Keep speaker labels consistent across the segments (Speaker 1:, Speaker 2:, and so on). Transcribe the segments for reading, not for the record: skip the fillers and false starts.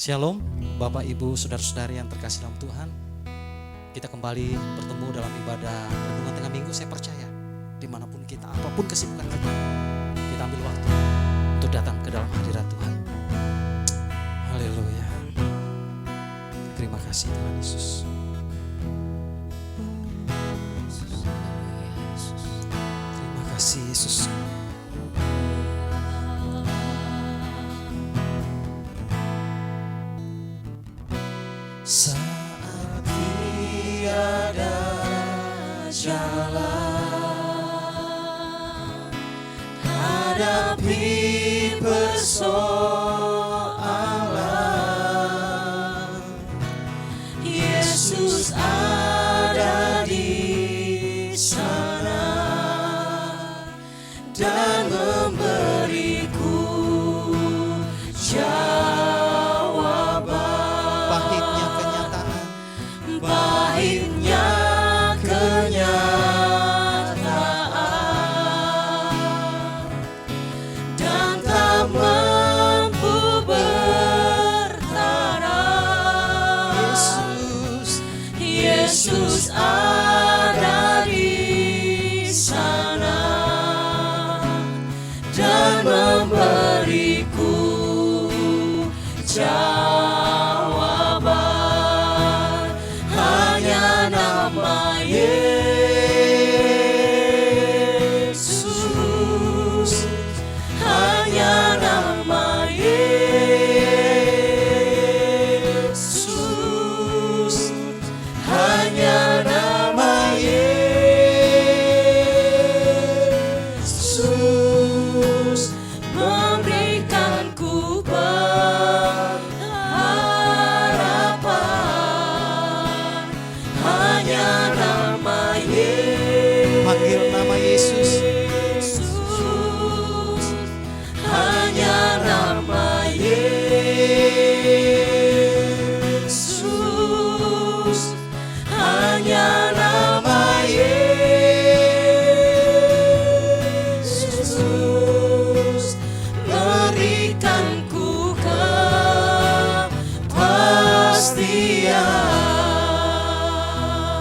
Speaker 1: Shalom, Bapak Ibu, Saudara-saudari yang terkasih dalam Tuhan. Kita kembali bertemu dalam ibadah renungan tengah minggu. Saya percaya dimanapun kita, apapun kesibukan kita ambil waktu untuk datang ke dalam hadirat Tuhan. Haleluya. Terima kasih Tuhan Yesus. Terima kasih Yesus. Saat tiada jalan, hadapi persoalan, Yesus ada di sana dan memberiku pahitnya kenyataan dan tak mampu bertahan. Yesus ada di sana dan memberiku jawaban. Hanya nama Yesus, hanya nama Yesus, hanya nama Yesus memberikanku pengharapan. Hanya nama Yesus, panggil nama Yesus, hanya nama Yesus, hanya nama Yesus berikanku kepastian.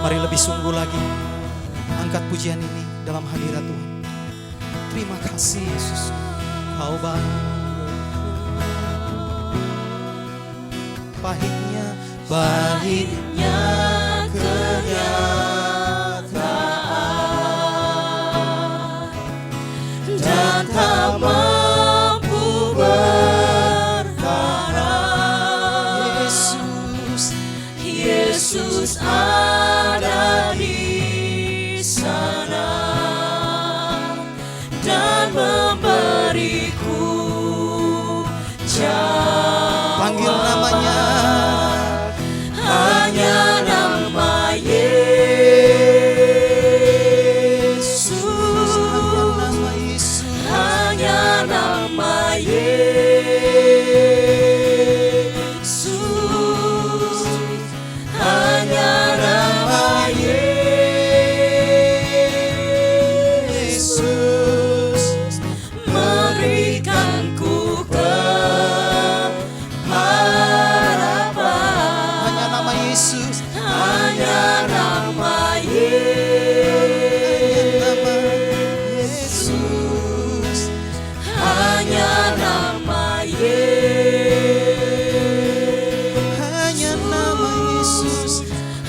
Speaker 1: Mari lebih sungguh lagi angkat pujian ini dalam hadirat Tuhan. Terima kasih Yesus, Kau Bapa. Pahitnya kenyataan dan tak mampu bertahan. Yesus ada di sana dan memberiku jawaban. Panggil namanya, hanya nama Yesus, hanya nama Yesus, hanya nama Yesus memberikanku pengharapan. Hanya nama Yesus, hanya nama Yesus, hanya nama Yesus,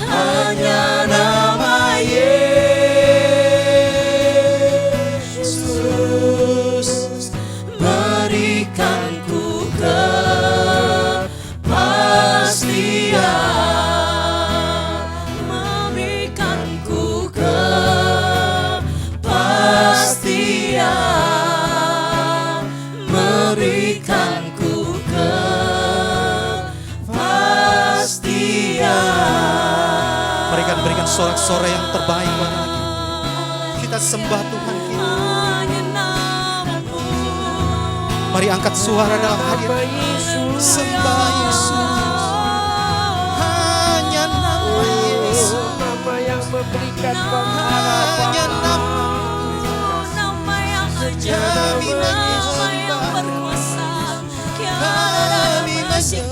Speaker 1: hanya nama Yesus berikanku kepastian, memberikanku kepastian, memberikanku kepastian. Berikan sorak-sorai yang terbaik lagi. Kita sembah Tuhan kita. Mari angkat suara dalam hadirat. Sembah Yesus. Hanya nama Yesus,
Speaker 2: nama yang memberikan
Speaker 1: hanya
Speaker 2: pengharapan.
Speaker 1: nama yang jaminan Yesus berkuasa. Kami masih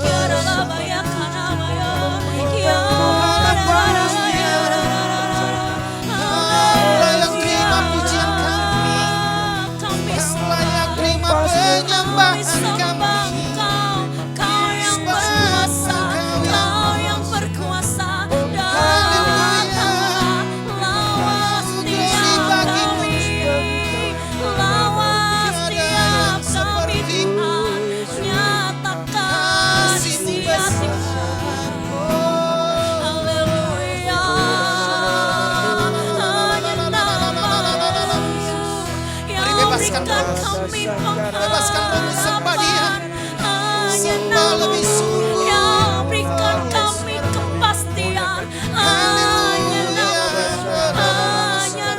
Speaker 2: kami
Speaker 1: Bebaskan rohmu, sembah Dia.
Speaker 2: hanya
Speaker 1: Sembah lebih
Speaker 2: namamu
Speaker 1: sungguh.
Speaker 2: yang berikan kami kepastian. Hanya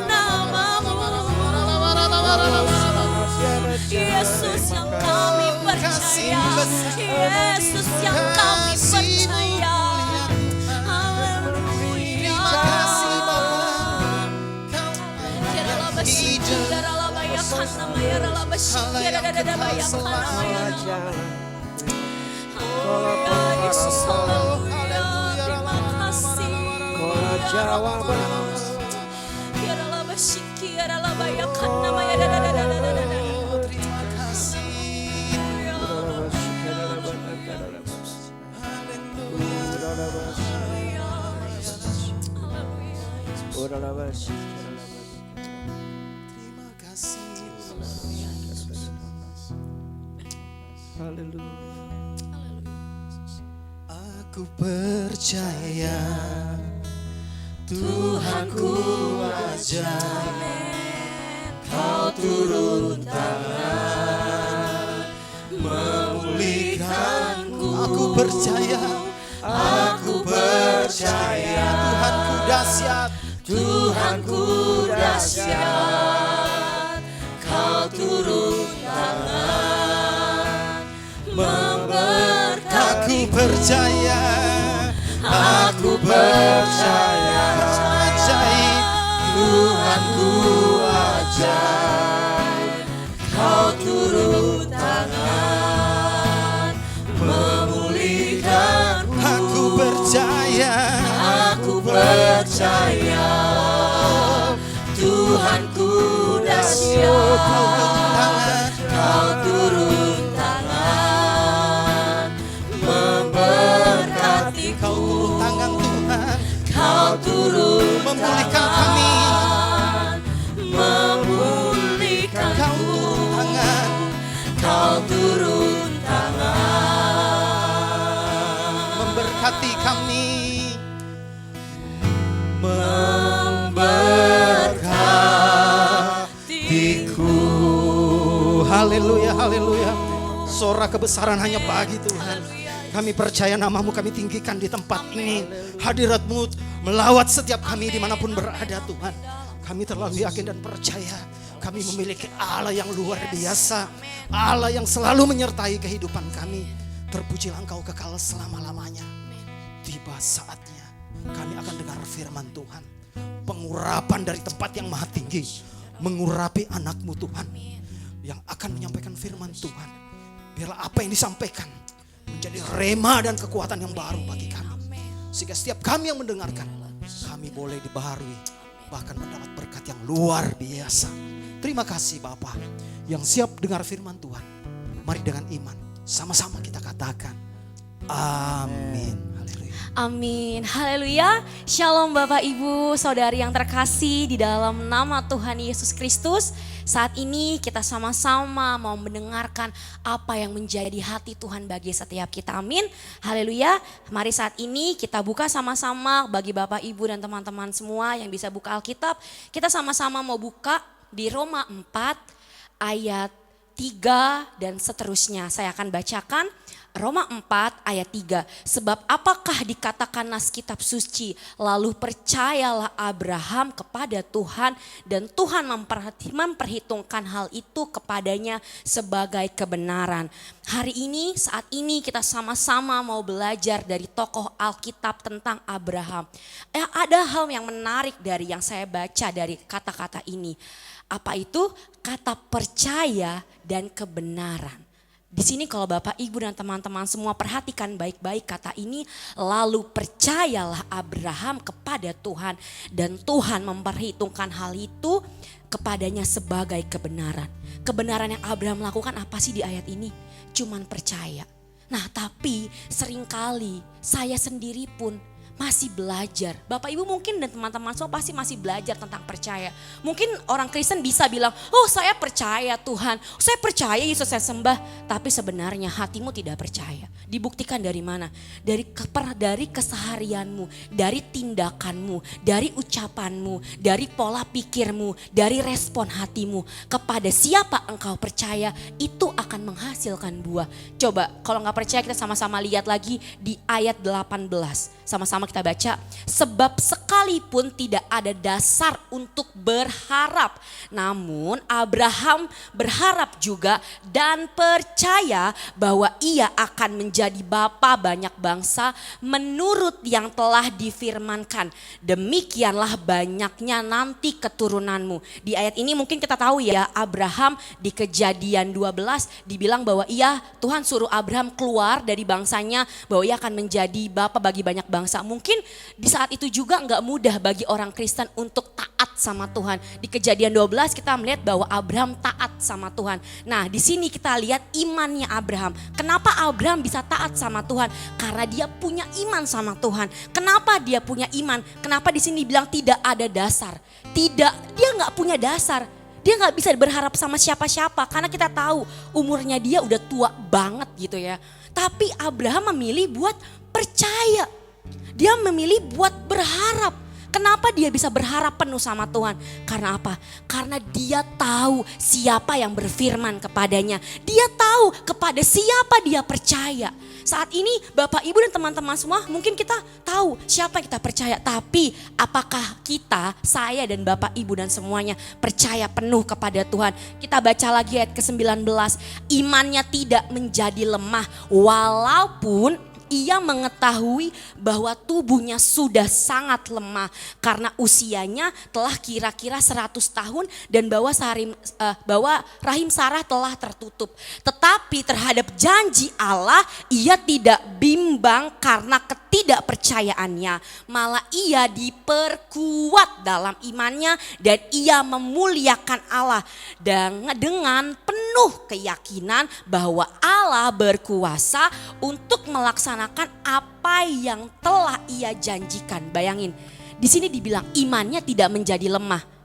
Speaker 2: namamu Yesus yang kami percaya, Yesus yang kami percaya. Haleluya. Yesus, haleluya, terima kasih.
Speaker 1: Terima kasih. Terima kasih. Aku percaya Tuhanku ajaib, Kau turun tangan memulihkanku. Aku percaya Tuhanku dahsyat, Tuhanku dahsyat. Kau turun tangan memberkati. Aku percaya ajaib, Tuhanku ajaib. Kau turun tangan memulihkan. Aku percaya Tuhanku dahsyat. Kau turun tangan memberkati. Kau turun tangan Tuhan, Kau turun memulihkan kami, memulihkan. Kau turun tangan, Kau turun tangan memberkati kami, memberkatiku. Haleluya, haleluya. Suara kebesaran hanya bagi Tuhan. Kami percaya namamu kami tinggikan di tempat ini. Hadiratmu melawat setiap kami dimanapun berada Tuhan. Kami terlalu yakin dan percaya kami memiliki Allah yang luar biasa. Allah yang selalu menyertai kehidupan kami. Terpujilah Engkau kekal selama-lamanya. Tiba saatnya kami akan dengar firman Tuhan. Pengurapan dari tempat yang maha tinggi. Mengurapi anak-Mu Tuhan. Yang akan menyampaikan firman Tuhan. Biarlah apa yang disampaikan menjadi rema dan kekuatan yang baru bagi kami. Sehingga setiap kami yang mendengarkan, kami boleh dibaharui, bahkan mendapat berkat yang luar biasa. Terima kasih Bapa yang siap dengar firman Tuhan. Mari dengan iman, sama-sama kita katakan, amin.
Speaker 2: Amin, haleluya. Shalom Bapak Ibu, saudari yang terkasih di dalam nama Tuhan Yesus Kristus. Saat ini kita sama-sama mau mendengarkan apa yang menjadi hati Tuhan bagi setiap kita. Amin, haleluya. Mari saat ini kita buka sama-sama bagi Bapak Ibu dan teman-teman semua yang bisa buka Alkitab. Kita sama-sama mau buka di Roma 4 ayat 3 dan seterusnya. Saya akan bacakan. Roma 4 ayat 3, sebab apakah dikatakan nas kitab suci, lalu percayalah Abraham kepada Tuhan dan Tuhan memperhitungkan hal itu kepadanya sebagai kebenaran. Hari ini, saat ini kita sama-sama mau belajar dari tokoh Alkitab tentang Abraham. Ada hal yang menarik dari yang saya baca dari kata-kata ini. Apa itu? Kata percaya dan kebenaran. Di sini kalau Bapak, Ibu dan teman-teman semua perhatikan baik-baik kata ini, lalu percayalah Abraham kepada Tuhan dan Tuhan memperhitungkan hal itu kepadanya sebagai kebenaran. Kebenaran yang Abraham lakukan apa sih di ayat ini? Cuman percaya. Nah tapi seringkali saya sendiri pun masih belajar. Bapak Ibu mungkin dan teman-teman semua pasti masih belajar tentang percaya. Mungkin orang Kristen bisa bilang, oh saya percaya Tuhan, saya percaya Yesus saya sembah. Tapi sebenarnya hatimu tidak percaya. Dibuktikan dari mana? Dari keseharianmu, dari tindakanmu, dari ucapanmu, dari pola pikirmu, dari respon hatimu. Kepada siapa engkau percaya, itu akan menghasilkan buah. Coba kalau gak percaya kita sama-sama lihat lagi di ayat 18. Sama-sama kita baca, sebab sekalipun tidak ada dasar untuk berharap. Namun Abraham berharap juga dan percaya bahwa ia akan menjadi bapa banyak bangsa menurut yang telah difirmankan. Demikianlah banyaknya nanti keturunanmu. Di ayat ini mungkin kita tahu ya, Abraham di Kejadian 12 dibilang bahwa Tuhan suruh Abraham keluar dari bangsanya, bahwa ia akan menjadi bapa bagi banyak bangsa. Mungkin di saat itu juga nggak mudah bagi orang Kristen untuk taat sama Tuhan. Di Kejadian 12 kita melihat bahwa Abraham taat sama Tuhan. Nah, di sini kita lihat imannya Abraham. Kenapa Abraham bisa taat sama Tuhan? Karena dia punya iman sama Tuhan. Kenapa dia punya iman? Kenapa di sini bilang tidak ada dasar? Tidak, dia nggak punya dasar. Dia nggak bisa berharap sama siapa-siapa karena kita tahu umurnya dia udah tua banget gitu ya. Tapi Abraham memilih buat percaya. Dia memilih buat berharap. Kenapa dia bisa berharap penuh sama Tuhan? Karena apa? Karena dia tahu siapa yang berfirman kepadanya. Dia tahu kepada siapa dia percaya. Saat ini Bapak Ibu dan teman-teman semua mungkin kita tahu siapa yang kita percaya. Tapi apakah kita, saya dan Bapak Ibu dan semuanya percaya penuh kepada Tuhan? Kita baca lagi ayat ke-19. Imannya tidak menjadi lemah walaupun ia mengetahui bahwa tubuhnya sudah sangat lemah karena usianya telah kira-kira 100 tahun dan bahwa rahim Sarah telah tertutup. Tetapi terhadap janji Allah ia tidak bimbang karena ketidakpercayaannya. Malah ia diperkuat dalam imannya dan ia memuliakan Allah dengan penuh keyakinan bahwa Allah berkuasa untuk melaksanakan apa yang telah ia janjikan. Bayangin, di sini dibilang imannya tidak menjadi lemah.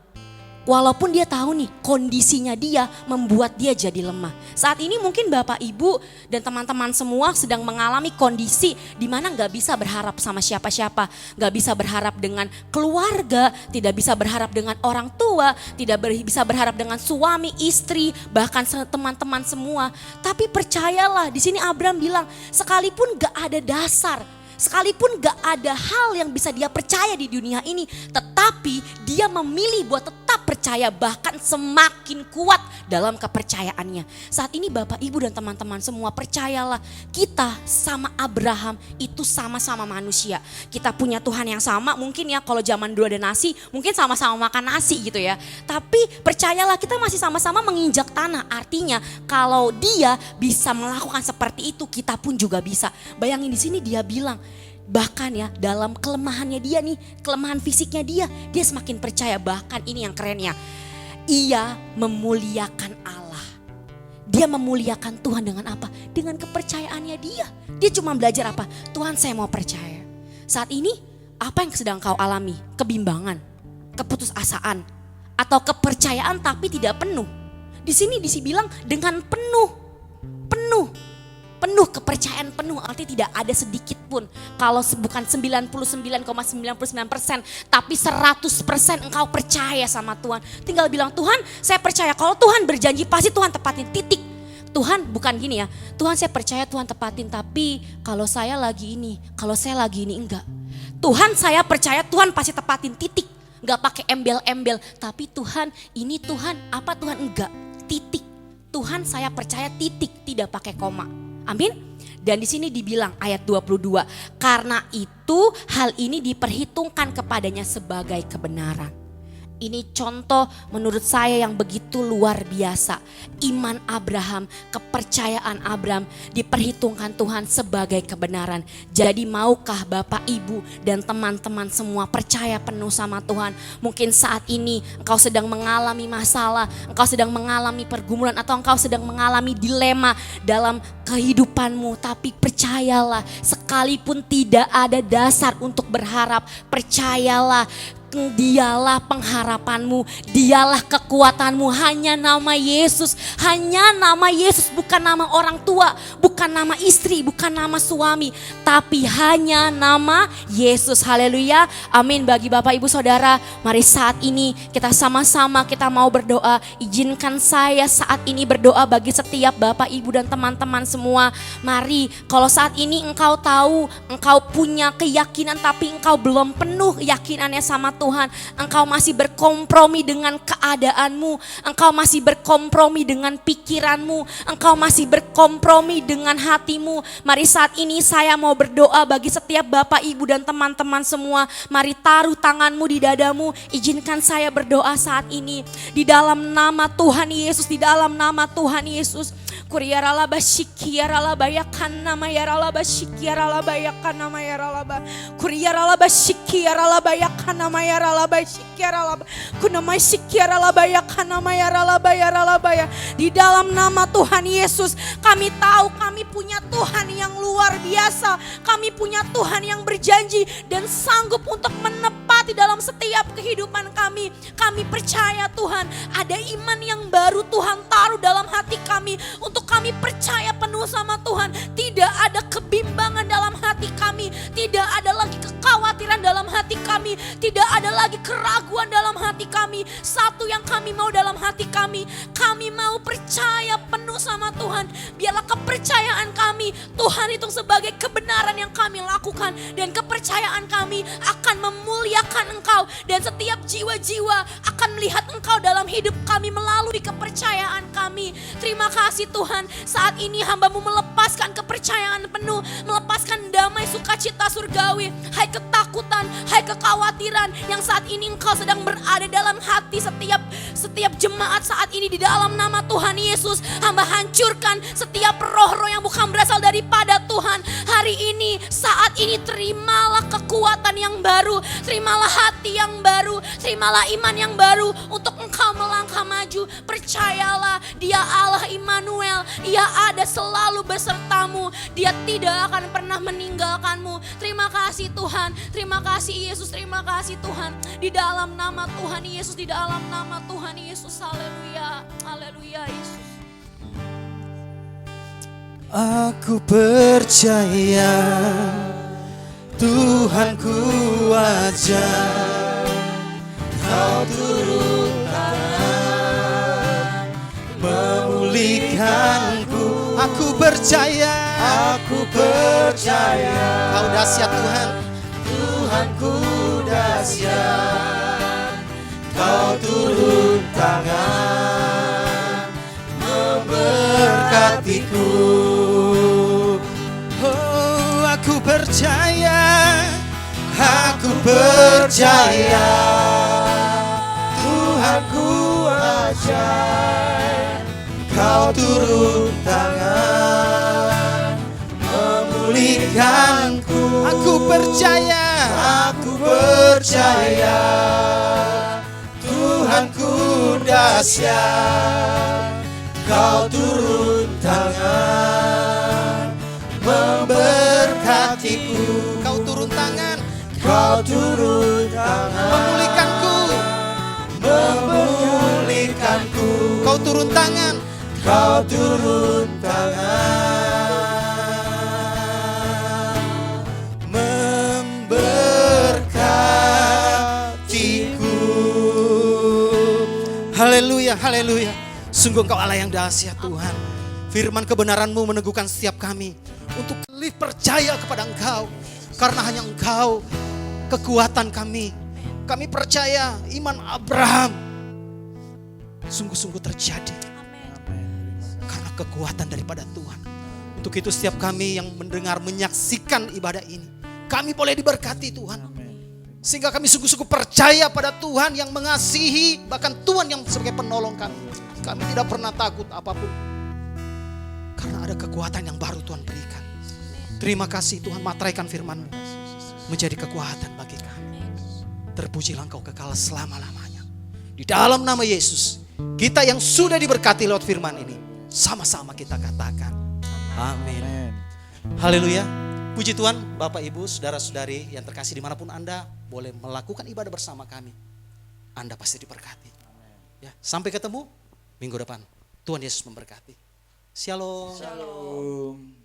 Speaker 2: Walaupun dia tahu nih kondisinya dia membuat dia jadi lemah. Saat ini mungkin Bapak Ibu dan teman-teman semua sedang mengalami kondisi di mana gak bisa berharap sama siapa-siapa. Gak bisa berharap dengan keluarga, tidak bisa berharap dengan orang tua, tidak bisa berharap dengan suami, istri, bahkan teman-teman semua. Tapi percayalah, di sini Abraham bilang sekalipun gak ada dasar, sekalipun gak ada hal yang bisa dia percaya di dunia ini, tetapi dia memilih buat tetap percaya, bahkan semakin kuat dalam kepercayaannya. Saat ini Bapak Ibu dan teman-teman semua percayalah, kita sama Abraham itu sama-sama manusia. Kita punya Tuhan yang sama, mungkin ya kalau zaman dulu ada nasi, mungkin sama-sama makan nasi gitu ya. Tapi percayalah kita masih sama-sama menginjak tanah. Artinya kalau dia bisa melakukan seperti itu, kita pun juga bisa. Bayangin di sini dia bilang, bahkan ya dalam kelemahannya dia nih, kelemahan fisiknya dia semakin percaya. Bahkan ini yang kerennya, ia memuliakan Allah. Dia memuliakan Tuhan dengan apa? Dengan kepercayaannya dia. Dia cuma belajar apa? Tuhan, saya mau percaya. Saat ini apa yang sedang kau alami? Kebimbangan, keputusasaan, atau kepercayaan tapi tidak penuh. Di sini bilang dengan penuh kepercayaan penuh, artinya tidak ada sedikit pun. Kalau bukan 99,99%, tapi 100% engkau percaya sama Tuhan. Tinggal bilang, Tuhan saya percaya, kalau Tuhan berjanji pasti Tuhan tepatin, titik. Tuhan bukan gini ya, Tuhan saya percaya Tuhan tepatin, tapi kalau saya lagi ini enggak. Tuhan saya percaya Tuhan pasti tepatin, titik. Enggak pakai embel-embel, tapi Tuhan ini Tuhan, apa Tuhan enggak, titik. Tuhan saya percaya, titik, tidak pakai koma. Amin. Dan di sini dibilang ayat 22, karena itu hal ini diperhitungkan kepadanya sebagai kebenaran. Ini contoh menurut saya yang begitu luar biasa. Iman Abraham, kepercayaan Abraham diperhitungkan Tuhan sebagai kebenaran. Jadi maukah Bapak, Ibu, dan teman-teman semua percaya penuh sama Tuhan? Mungkin saat ini engkau sedang mengalami masalah, engkau sedang mengalami pergumulan, atau engkau sedang mengalami dilema dalam kehidupanmu. Tapi percayalah, sekalipun tidak ada dasar untuk berharap, percayalah, Dialah pengharapanmu, Dialah kekuatanmu. Hanya nama Yesus, hanya nama Yesus, bukan nama orang tua, bukan nama istri, bukan nama suami, tapi hanya nama Yesus. Haleluya, amin. Bagi Bapak Ibu Saudara, mari saat ini kita sama-sama kita mau berdoa. Izinkan saya saat ini berdoa bagi setiap Bapak Ibu dan teman-teman semua. Mari, kalau saat ini engkau tahu, engkau punya keyakinan tapi engkau belum penuh keyakinannya sama Tuhan, engkau masih berkompromi dengan keadaanmu, engkau masih berkompromi dengan pikiranmu, engkau masih berkompromi dengan hatimu. Mari saat ini saya mau berdoa bagi setiap Bapak, Ibu, dan teman-teman semua. Mari taruh tanganmu di dadamu, izinkan saya berdoa saat ini. Di dalam nama Tuhan Yesus, di dalam nama Tuhan Yesus. Kuriyarala bashikiarala bayakan nama yarala bashikiarala bayakan nama yarala ba. Kuriyarala bashikiarala bayakan nama yarala bashikiarala. Kunama shikiarala bayakan nama yarala bayarala baya. Di dalam nama Tuhan Yesus, kami tahu kami punya Tuhan yang luar biasa. Kami punya Tuhan yang berjanji dan sanggup untuk menepati dalam setiap kehidupan kami. Kami percaya Tuhan, ada iman yang baru Tuhan taruh dalam hati kami untuk kami percaya penuh sama Tuhan. Tidak ada kebimbangan dalam hati kami, tidak ada lagi kekhawatiran dalam hati kami, tidak ada lagi keraguan dalam hati kami. Satu yang kami mau dalam hati kami mau percaya penuh sama Tuhan. Biarlah kepercayaan kami Tuhan hitung sebagai kebenaran yang kami lakukan, dan kepercayaan kami akan memuliakan Engkau, dan setiap jiwa-jiwa akan melihat Engkau dalam hidup kami melalui kepercayaan kami. Terima kasih Tuhan, saat ini hamba-Mu melepaskan kepercayaan penuh, melepaskan damai sukacita surgawi. Hai ketakutan, hai kekhawatiran yang saat ini Engkau sedang berada dalam hati setiap jemaat saat ini, di dalam nama Tuhan Yesus, hamba hancurkan setiap roh-roh yang bukan berasal daripada Tuhan. Hari ini, saat ini, terimalah kekuatan yang baru, terimalah hati yang baru, terimalah iman yang baru untuk Engkau melangkah maju. Percayalah, Dia Allah Immanuel, Ia ada selalu besertamu, Dia tidak akan pernah meninggalkanmu. Terima kasih Tuhan, terima kasih Yesus, terima kasih Tuhan. Di dalam nama Tuhan Yesus, di dalam nama Tuhan Yesus, haleluya, haleluya Yesus.
Speaker 3: Aku percaya Tuhanku ajar, Kau turun tangan memulihkanku. Aku percaya Kau dahsyat Tuhan, Tuhanku dahsyat. Kau turun tangan memberkatiku. Oh, aku percaya Tuhanku ajar. Kau turun tangan memulihkanku. Aku percaya Tuhanku dahsyat. Kau turun tangan memberkatiku. Kau turun tangan memulihkanku. Kau turun tangan memberkatiku. Haleluya, haleluya. Sungguh Engkau Allah yang dahsyat Tuhan. Firman kebenaran-Mu meneguhkan setiap kami untuk lebih percaya kepada Engkau. Karena hanya Engkau kekuatan kami. Kami percaya iman Abraham sungguh-sungguh terjadi. Karena kekuatan daripada Tuhan. Untuk itu setiap kami yang mendengar, menyaksikan ibadah ini, kami boleh diberkati Tuhan. Sehingga kami sungguh-sungguh percaya pada Tuhan yang mengasihi, bahkan Tuhan yang sebagai penolong kami. Kami tidak pernah takut apapun. Karena ada kekuatan yang baru Tuhan berikan. Terima kasih Tuhan, materaikan firman-Mu menjadi kekuatan bagi kami. Terpujilah Engkau kekal selama-lamanya. Di dalam nama Yesus, kita yang sudah diberkati lewat firman ini, sama-sama kita katakan amin. Haleluya. Puji Tuhan, Bapak Ibu, Saudara-saudari yang terkasih dimanapun Anda boleh melakukan ibadah bersama kami. Anda pasti diberkati. Ya, sampai ketemu minggu depan. Tuhan Yesus memberkati. Shalom.
Speaker 4: Shalom.